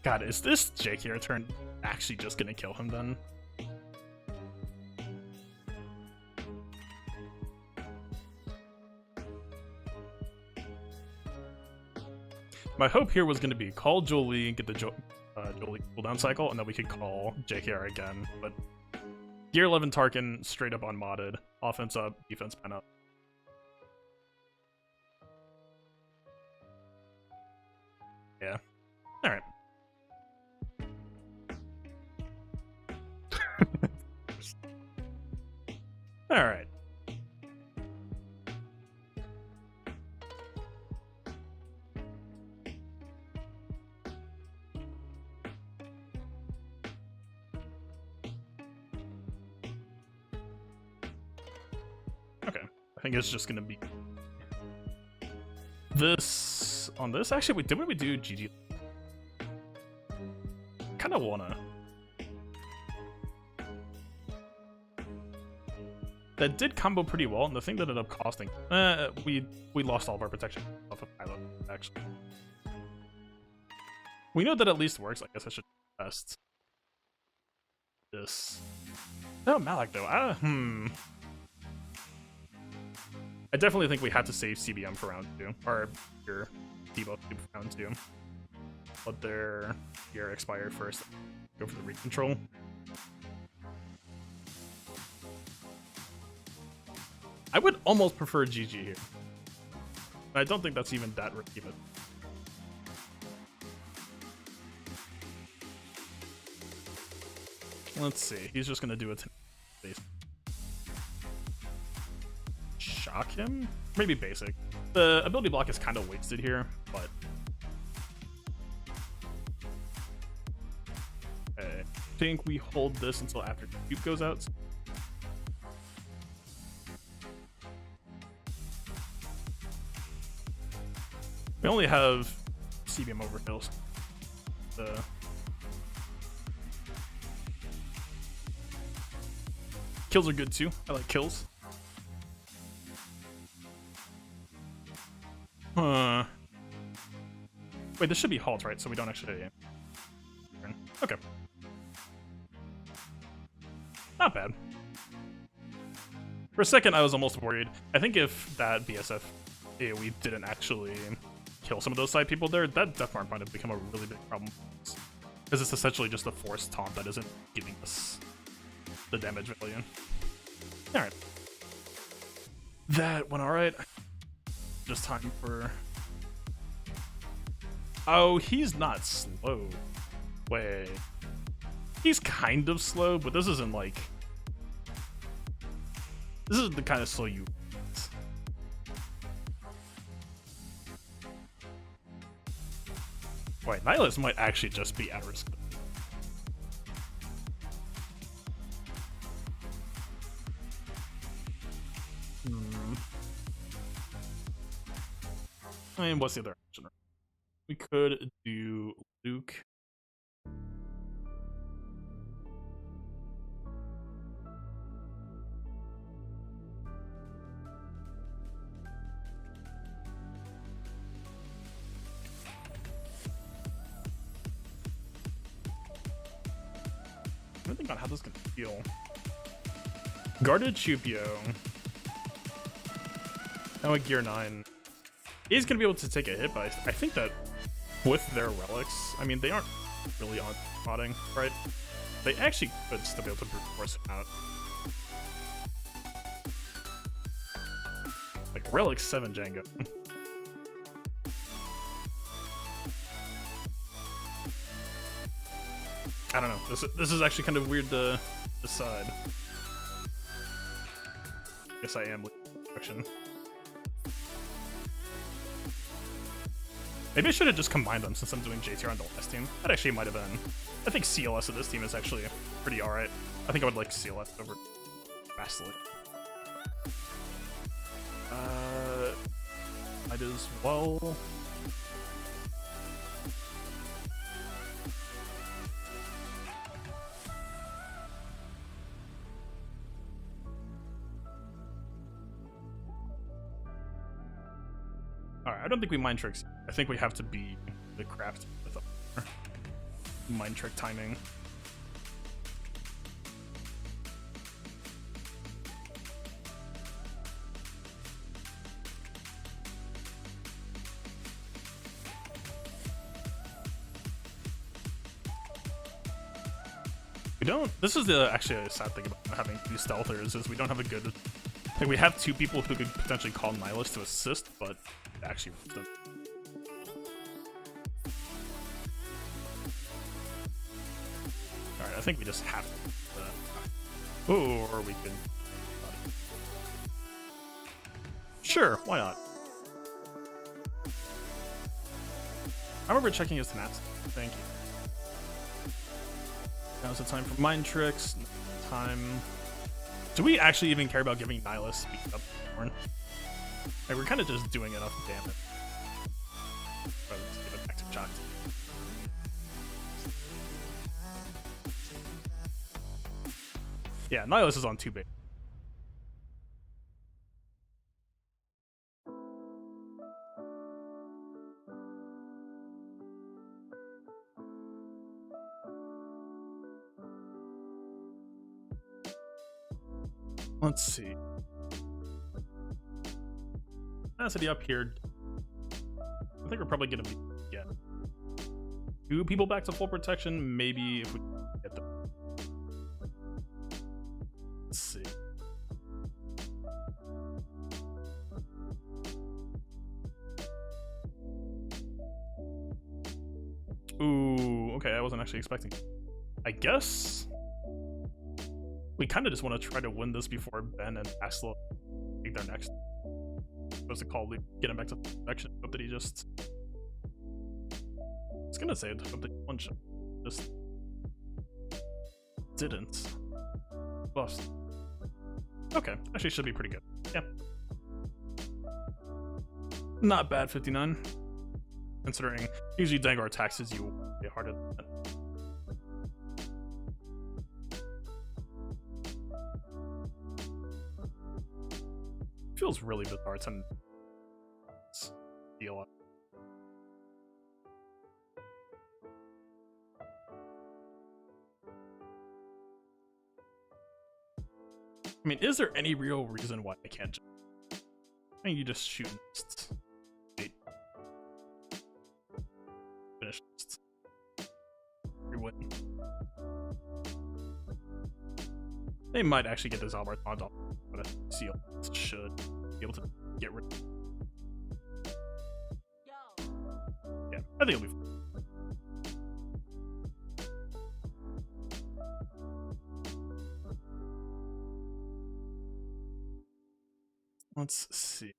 God, is this JKL turn actually just gonna kill him then? My hope here was going to be call Jolie, get the Jolie cooldown cycle, and then we could call JKR again. But Gear 11 Tarkin straight up unmodded. Offense up, defense pen up. Yeah. Alright. Alright. I think it's just gonna be this on this. Actually, wait, didn't we do GG? Kind of wanna. That did combo pretty well, and the thing that ended up costing, we lost all of our protection off of Kylo. Actually, we know that at least works. I guess I should test this. No, Malak though. I definitely think we had to save CBM for round 2, or your debuff for round 2. Let their gear expire first. Go for the recontrol. I would almost prefer GG here. I don't think that's even that risky, but let's see. He's just gonna do it. Shock him? Maybe basic. The ability block is kind of wasted here, but I think we hold this until after the cube goes out. We only have CBM overkills. Kills are good too. I like kills. Wait, this should be halt, right? So we don't actually... Okay. Not bad. For a second, I was almost worried. I think if that BSF AoE didn't actually kill some of those side people there, that Death Mark might have become a really big problem. Because it's essentially just a forced taunt that isn't giving us the damage value. Alright. That went alright. Just time for... Oh, he's not slow. Wait. He's kind of slow, but this isn't like... This is the kind of slow you... Wait, Nihilus might actually just be at risk. I mean, what's the other option? We could do Luke. I'm thinking about how this can feel. Guarded Chupio. Now at Gear 9. He's going to be able to take a hit, but I think that with their relics, I mean, they aren't really on modding, right? They actually could still be able to brute force him out. Like, Relic 7 Django. I don't know. This is actually kind of weird to decide. Guess I am with action. Maybe I should have just combined them since I'm doing J tier on the last team. That actually might have been. I think CLS of this team is actually pretty alright. I think I would like CLS over Basilisk. Might as well. Alright, I don't think we mind tricks. I think we have to be the craft with our mind trick timing. We don't. This is actually a sad thing about having two stealthers is we don't have a good. Like we have two people who could potentially call Nihilus to assist, but actually. All right, I think we just have to. Or we could. Sure, why not? I remember checking his tenacity. Thank you. Now's the time for mind tricks. Time. Do we actually even care about giving Nihilus speed up? Like, we're kind of just doing enough damage. Let's give it back to Chuck. Yeah, Nihilus is on 2 big. Let's see. Tenacity up here. I think we're probably gonna be get 2 people back to full protection. Maybe if we get them. Let's see. Ooh, okay. I wasn't actually expecting. I guess. We kind of just want to try to win this before Ben and Aslo take their next. Supposed to call Luke, get him back to protection. Hope that he just. I was gonna say, hope that one shot just didn't. Bust. Okay, actually should be pretty good. Yeah. Not bad, 59. Considering usually Dengar taxes you way harder than that. Feels really bizarre to deal up. I mean, is there any real reason why I can't just... I mean, you just shoot mists. Wait. Finish mists. Rewin. They might actually get this Albert on top, but a seal should be able to get rid of it. Yeah, I think it'll be fine. Let's see.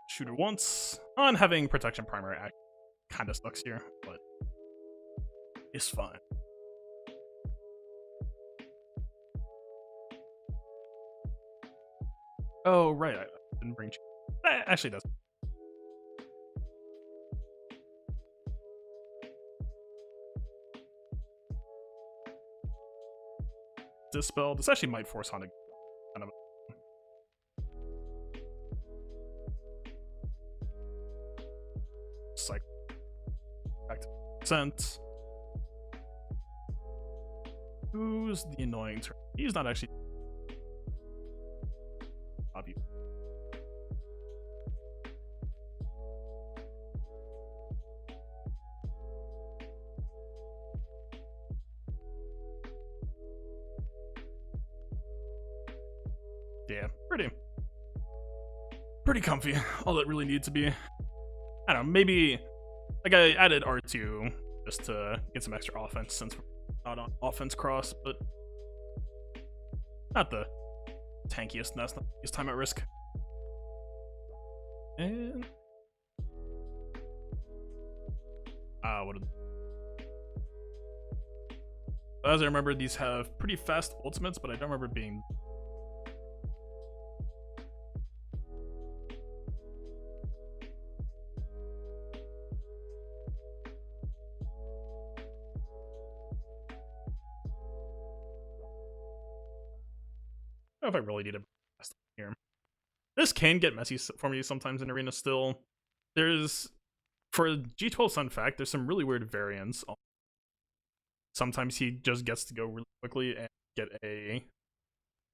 Shooter once. On having protection primary act kind of sucks here, but it's fine. Oh, right. I didn't bring. Actually, does. Dispel. This actually might force on a kind of. Cycle. Back to percent. Who's the annoying turn? He's not actually. Obvious. Yeah, pretty comfy. All that really needs to be. I don't know, maybe like I added R2 just to get some extra offense since we're not on offense cross, but Not the tankiest, that's not his time at risk. And what did... As I remember, these have pretty fast ultimates, but I don't remember being... I don't know if I really need a fast here. This can get messy for me sometimes in Arena still. There's... For G12 Sun Fact, there's some really weird variants. Sometimes he just gets to go really quickly and get a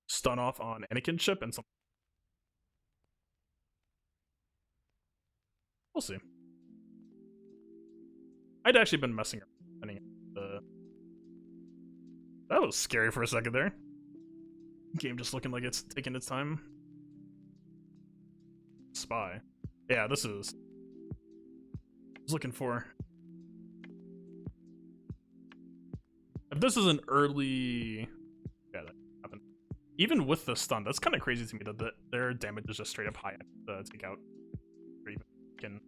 stun off on Anakin ship, and some. We'll see. I'd actually been messing around. That was scary for a second there. Game just looking like it's taking its time. Spy. Yeah, this is. I was looking for. If this is an early... Yeah, that happened. Even with the stun, that's kind of crazy to me that their damage is just straight up high to take out. Or even can...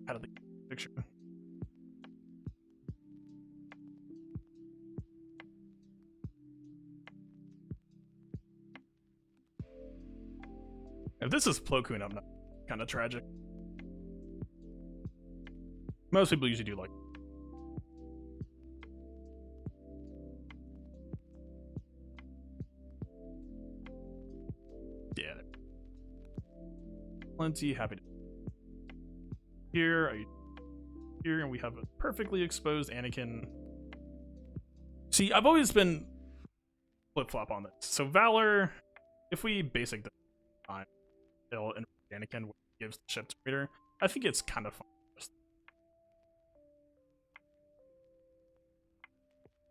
out of the picture. If this is Plo Koon, I'm not kind of tragic. Most people usually do like... Yeah. Plenty happy to... Here, here, and we have a perfectly exposed Anakin. See, I've always been flip-flop on this. So Valor, if we basic the time, it'll Anakin gives the ship to Vader. I think it's kind of fun.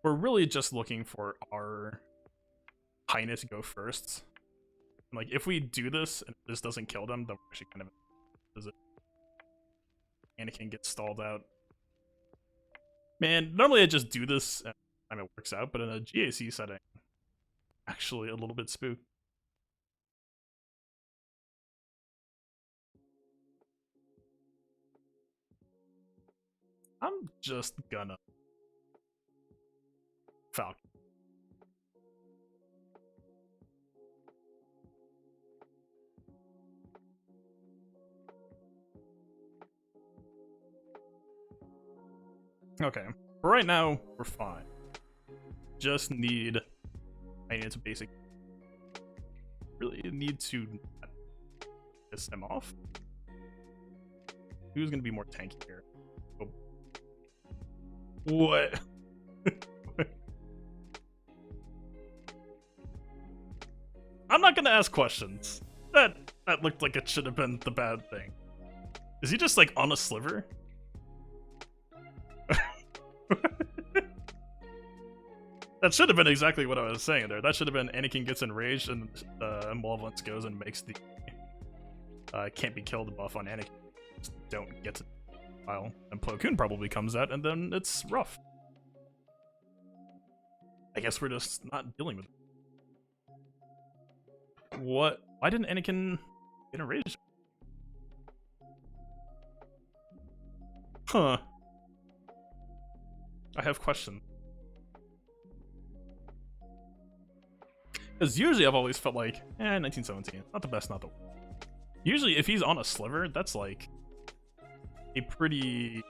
We're really just looking for our Highness to go first. And like, if we do this and this doesn't kill them, then we're actually kind of does it. Anakin gets stalled out. Man, normally I just do this and it works out, but in a GAC setting, actually a little bit spooked. I'm just gonna Falcon. Okay, for right now, we're fine. Just need... I need to basic... Really need to piss him off. Who's gonna be more tanky here? Oh. What? I'm not gonna ask questions. That looked like it should have been the bad thing. Is he just like on a sliver? That should have been exactly what I was saying there. That should have been Anakin gets enraged and Malevolence goes and makes the can't be killed buff on Anakin. Just don't get to the file. And Plo Koon probably comes out and then it's rough. I guess we're just not dealing with it. What? Why didn't Anakin get enraged? Huh. I have questions. Because usually I've always felt like, 1917, not the best, not the worst. Usually if he's on a sliver, that's like a pretty...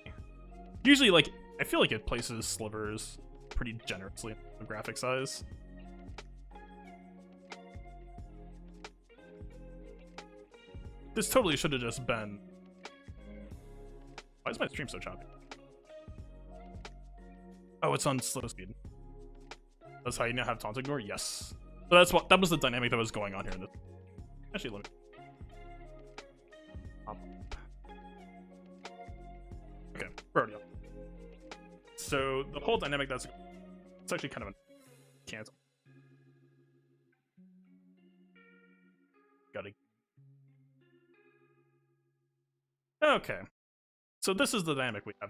Usually like, I feel like it places slivers pretty generously in the graphic size. This totally should have just been... Why is my stream so choppy? Oh, it's on slow speed. That's how you now have taunt ignore? Yes. So that was the dynamic that was going on here in this. Actually, let me... Okay, we're already up. So the whole dynamic it's actually kind of a cancel. Gotta... Okay. So this is the dynamic we have.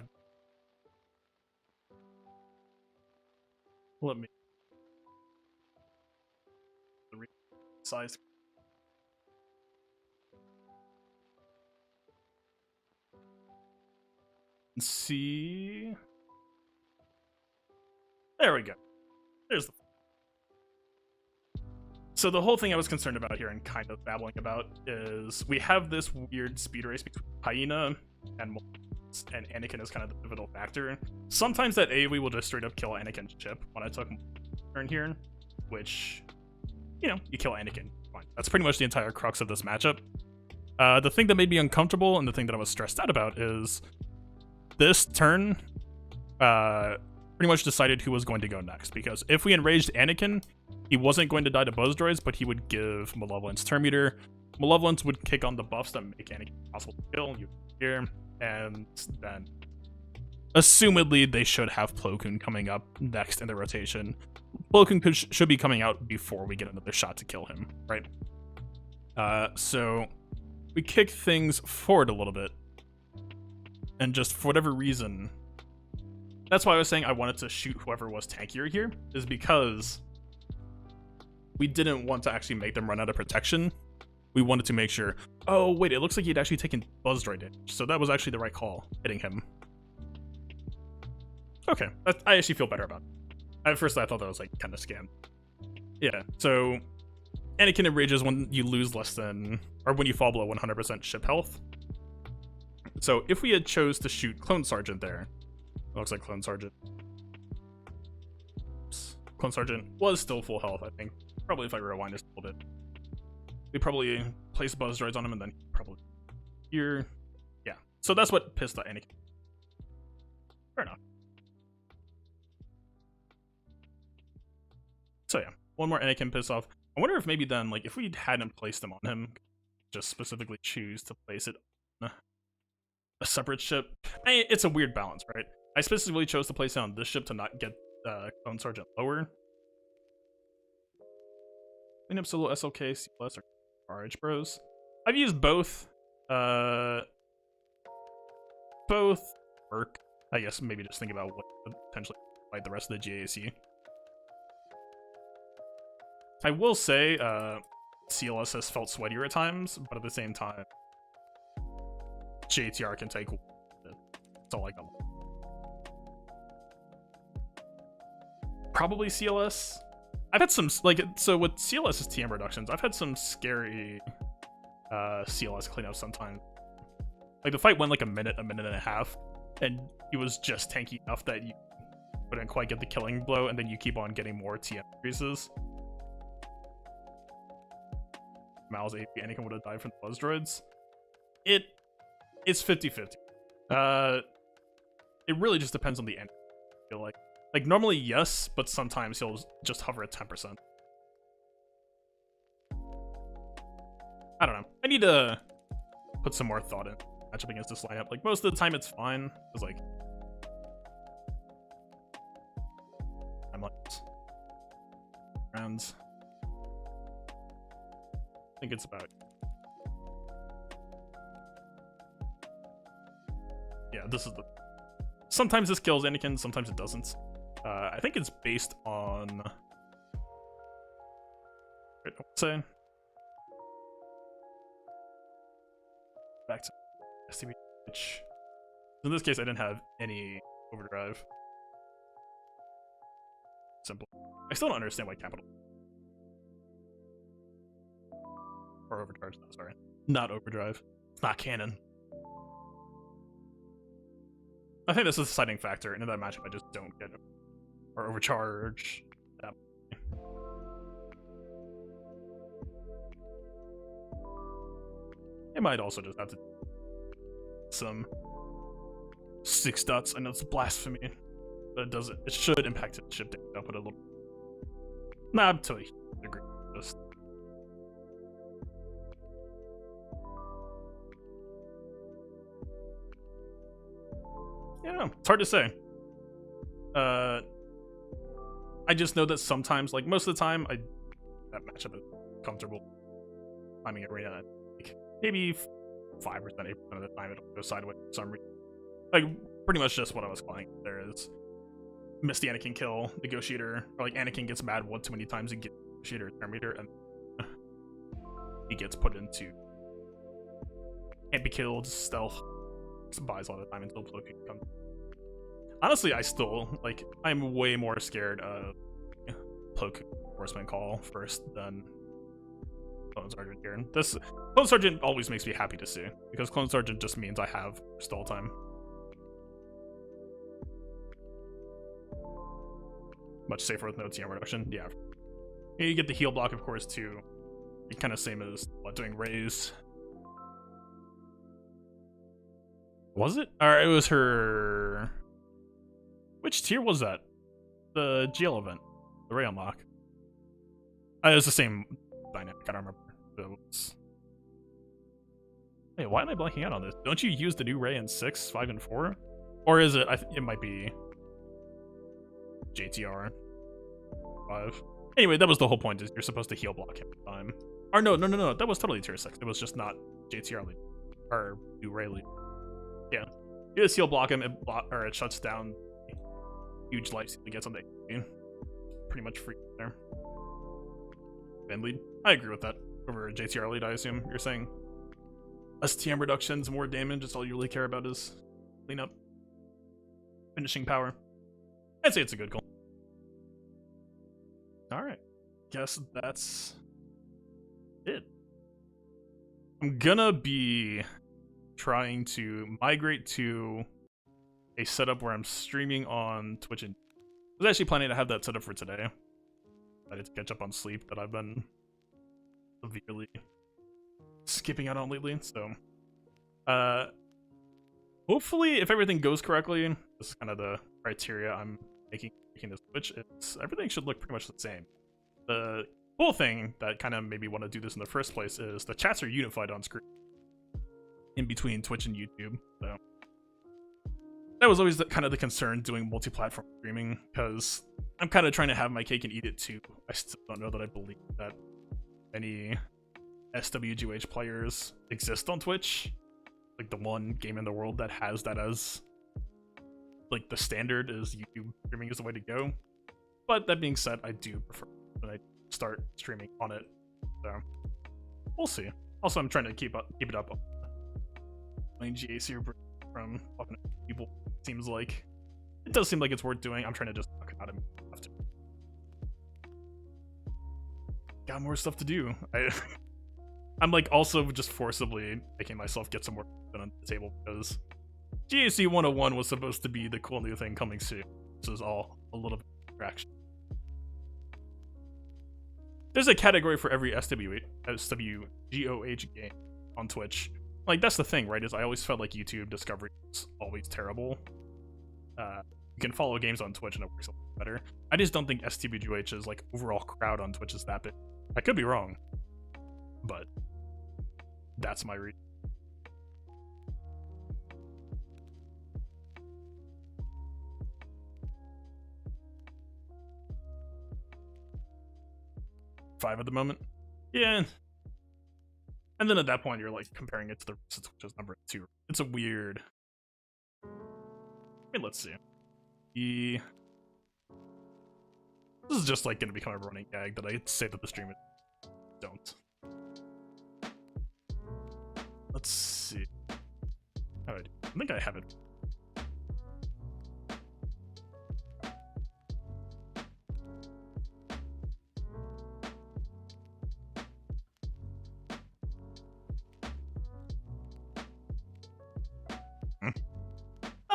Let me... size. Let's see. There we go. There's the. So the whole thing I was concerned about here and kind of babbling about is we have this weird speed race between Hyena and Anakin is kind of the pivotal factor. Sometimes that AoE will just straight up kill Anakin's ship when I took turn here, which, you know, you kill Anakin. Fine. That's pretty much the entire crux of this matchup. The thing that made me uncomfortable and the thing that I was stressed out about is this turn pretty much decided who was going to go next, because if we enraged Anakin, he wasn't going to die to buzz droids, but he would give Malevolence turn meter. Malevolence would kick on the buffs that make Anakin possible to kill. You here, and then assumedly they should have Plo Koon coming up next in the rotation. Plo Koon should be coming out before we get another shot to kill him, right? So we kick things forward a little bit, and just for whatever reason, that's why I was saying I wanted to shoot whoever was tankier here, is because we didn't want to actually make them run out of protection. We wanted to make sure, oh wait, it looks like he'd actually taken buzz droid damage, so that was actually the right call, hitting him. Okay, I actually feel better about it. At first I thought that was like kind of scam. Yeah, so Anakin enrages when you lose less than, or when you fall below 100% ship health. So if we had chose to shoot Clone Sergeant there, it looks like Clone Sergeant. Oops. Clone Sergeant was still full health, I think. Probably if I rewind just a little bit. We probably placed buzz droids on him and then probably here. Yeah. So that's what pissed off Anakin. Fair enough. So yeah, one more Anakin piss off. I wonder if maybe then, like, if we hadn't placed them on him, just specifically choose to place it on a separate ship. It's a weird balance, right? I specifically chose to place it on this ship to not get Clone Sergeant lower. Clean up solo SLK, C+ or RH Bros. I've used both. Both work. I guess maybe just think about what would potentially fight the rest of the GAC. I will say, CLS has felt sweatier at times, but at the same time, JTR can take. That's all I got. Probably CLS. I've had some, like, so with CLS's TM reductions, I've had some scary CLS cleanups sometimes. Like, the fight went like a minute and a half, and he was just tanky enough that you couldn't quite get the killing blow, and then you keep on getting more TM increases. Mal's AP, Anakin would have died from the buzz droids. It's 50-50. It really just depends on the end. I feel like normally yes, but sometimes he'll just hover at 10%. I don't know. I need to put some more thought in matchup against this lineup. Like, most of the time it's fine. It's like I'm like rounds. I think it's about, yeah, this is the, sometimes this kills Anakin, sometimes it doesn't. I think it's based on, wait, I would say back to STB, which in this case I didn't have any overdrive. Simple. I still don't understand why capital or overcharge, no, sorry, not overdrive. It's not canon. I think this is a deciding factor, and in that matchup I just don't get or overcharge that. It might also just have to some 6 dots. I know it's blasphemy, but it doesn't. It should impact it ship up with a little. Not to a degree. Just yeah, it's hard to say. I just know that sometimes, like most of the time, that matchup is comfortable. Climbing arena, like maybe 5%, 8% of the time it'll go sideways for some reason. Like pretty much just what I was calling. There is miss the Anakin kill, Negotiator, or like Anakin gets mad one too many times and get Negotiator turn meter, and he gets put into can't be killed, stealth, buys all the time until Plo Koon comes. Honestly, I'm way more scared of Plo Koon Horseman Call first than Clone Sergeant here. This Clone Sergeant always makes me happy to see, because Clone Sergeant just means I have stall time. Much safer with no TM reduction, yeah. You get the heal block, of course, too. Kind of same as doing raise. Was it? Or it was her. Which tier was that? The GL event, the Ray unlock. It was the same dynamic. I don't remember. It was... Wait, why am I blanking out on this? Don't you use the new Ray in 6, 5, and 4? Or is it? It might be JTR 5. Anyway, that was the whole point. Is you're supposed to heal block every time. Or no. That was totally tier 6. It was just not JTR lead or new Ray lead. Yeah, you just heal block him, it shuts down huge life he gets on the HP. Pretty much free there. Band lead. I agree with that. Over JTR lead, I assume you're saying. STM reductions, more damage, that's all you really care about is cleanup. Finishing power. I'd say it's a good goal. Alright. Guess that's it. I'm gonna be trying to migrate to a setup where I'm streaming on Twitch. I was actually planning to have that set up for today. I had to catch up on sleep that I've been severely skipping out on lately, so hopefully if everything goes correctly, this is kind of the criteria I'm making this switch, everything should look pretty much the same. The cool thing that kind of made me want to do this in the first place is the chats are unified on screen in between Twitch and YouTube, so that was always kind of the concern doing multi-platform streaming, because I'm kind of trying to have my cake and eat it too. I still don't know that I believe that any SWGH players exist on Twitch. Like, the one game in the world that has that as like the standard is YouTube streaming is the way to go. But that being said, I do prefer when I start streaming on it, so we'll see. Also, I'm trying to keep it up playing GAC from talking to people. Seems like it does seem like it's worth doing. I'm trying to just talk about it. Got more stuff to do. I'm like also just forcibly making myself get some more on the table, because GAC 101 was supposed to be the cool new thing coming soon. This is all a little bit of distraction. There's a category for every SWGOH game on Twitch. Like, that's the thing, right? Is I always felt like YouTube discovery was always terrible. You can follow games on Twitch and it works a lot better. I just don't think SWGOH's like overall crowd on Twitch is that big. I could be wrong, but that's my read. Five at the moment. Yeah. And then at that point, you're like comparing it to the rest of Twitch's number 2. It's a weird. I mean, let's see. This is just like going to become a running gag that I say that the stream don't. Let's see. How do I do? I think I have it.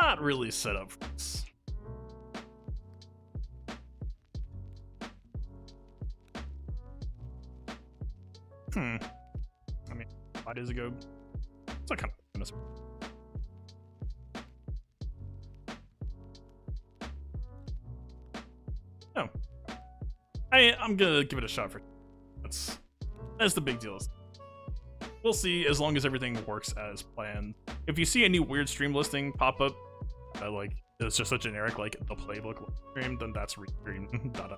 Not really set up for this. I mean, 5 days ago, it's kind of no. I'm gonna give it a shot for. That's the big deal. We'll see, as long as everything works as planned. If you see any weird stream listing pop up, like it's just a generic like the playbook stream, then that's restream data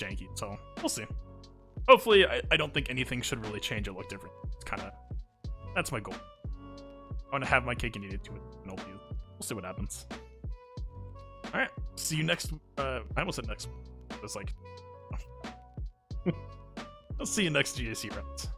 janky. So we'll see. Hopefully, I don't think anything should really change or look different. It's kind of, that's my goal. I want to have my cake and eat it too. We'll see what happens. All right, see you next. I almost said next. It's like I'll see you next GAC round.